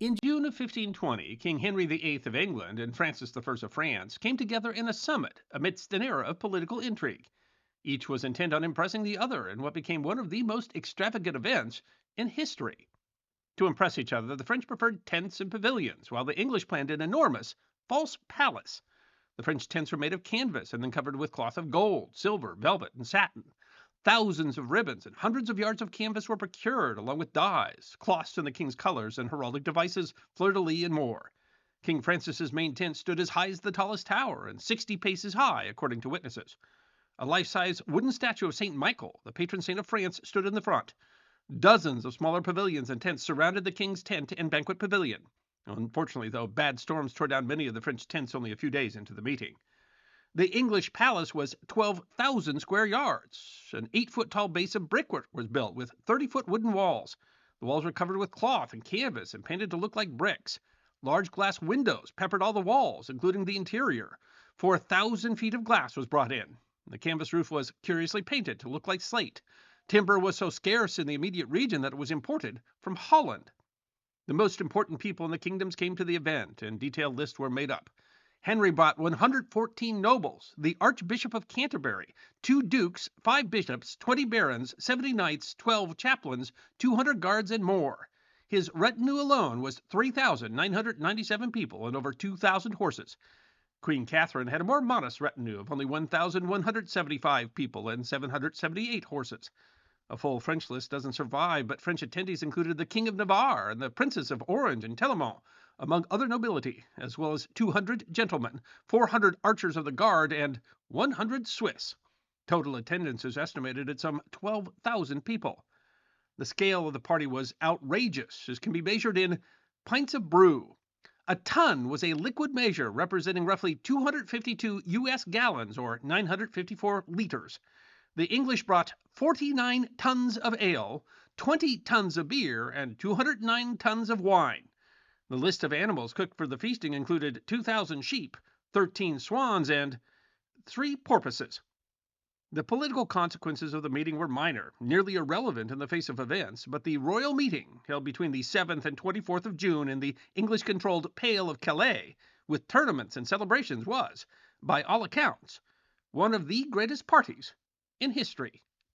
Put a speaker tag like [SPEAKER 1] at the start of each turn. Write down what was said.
[SPEAKER 1] In June of 1520, King Henry VIII of England and Francis I of France came together in a summit amidst an era of political intrigue. Each was intent on impressing the other in what became one of the most extravagant events in history. To impress each other, the French preferred tents and pavilions, while the English planned an enormous, false palace. The French tents were made of canvas and then covered with cloth of gold, silver, velvet, and satin. Thousands of ribbons and hundreds of yards of canvas were procured, along with dyes, cloths in the king's colors, and heraldic devices, fleur-de-lis, and more. King Francis's main tent stood as high as the tallest tower, and 60 paces high, according to witnesses. A life-size wooden statue of St. Michael, the patron saint of France, stood in the front. Dozens of smaller pavilions and tents surrounded the king's tent and banquet pavilion. Unfortunately, though, bad storms tore down many of the French tents only a few days into the meeting. The English palace was 12,000 square yards. An 8-foot tall base of brickwork was built with 30-foot wooden walls. The walls were covered with cloth and canvas and painted to look like bricks. Large glass windows peppered all the walls, including the interior. 4,000 feet of glass was brought in. The canvas roof was curiously painted to look like slate. Timber was so scarce in the immediate region that it was imported from Holland. The most important people in the kingdoms came to the event, and detailed lists were made up. Henry brought 114 nobles, the Archbishop of Canterbury, 2 dukes, 5 bishops, 20 barons, 70 knights, 12 chaplains, 200 guards, and more. His retinue alone was 3,997 people and over 2,000 horses. Queen Catherine had a more modest retinue of only 1,175 people and 778 horses. A full French list doesn't survive, but French attendees included the King of Navarre and the Princes of Orange and Tellemont, among other nobility, as well as 200 gentlemen, 400 archers of the guard, and 100 Swiss. Total attendance is estimated at some 12,000 people. The scale of the party was outrageous, as can be measured in pints of brew. A ton was a liquid measure representing roughly 252 U.S. gallons, or 954 liters. The English brought 49 tons of ale, 20 tons of beer, and 209 tons of wine. The list of animals cooked for the feasting included 2,000 sheep, 13 swans, and 3 porpoises. The political consequences of the meeting were minor, nearly irrelevant in the face of events, but the royal meeting, held between the 7th and 24th of June in the English-controlled Pale of Calais, with tournaments and celebrations, was, by all accounts, one of the greatest parties in history.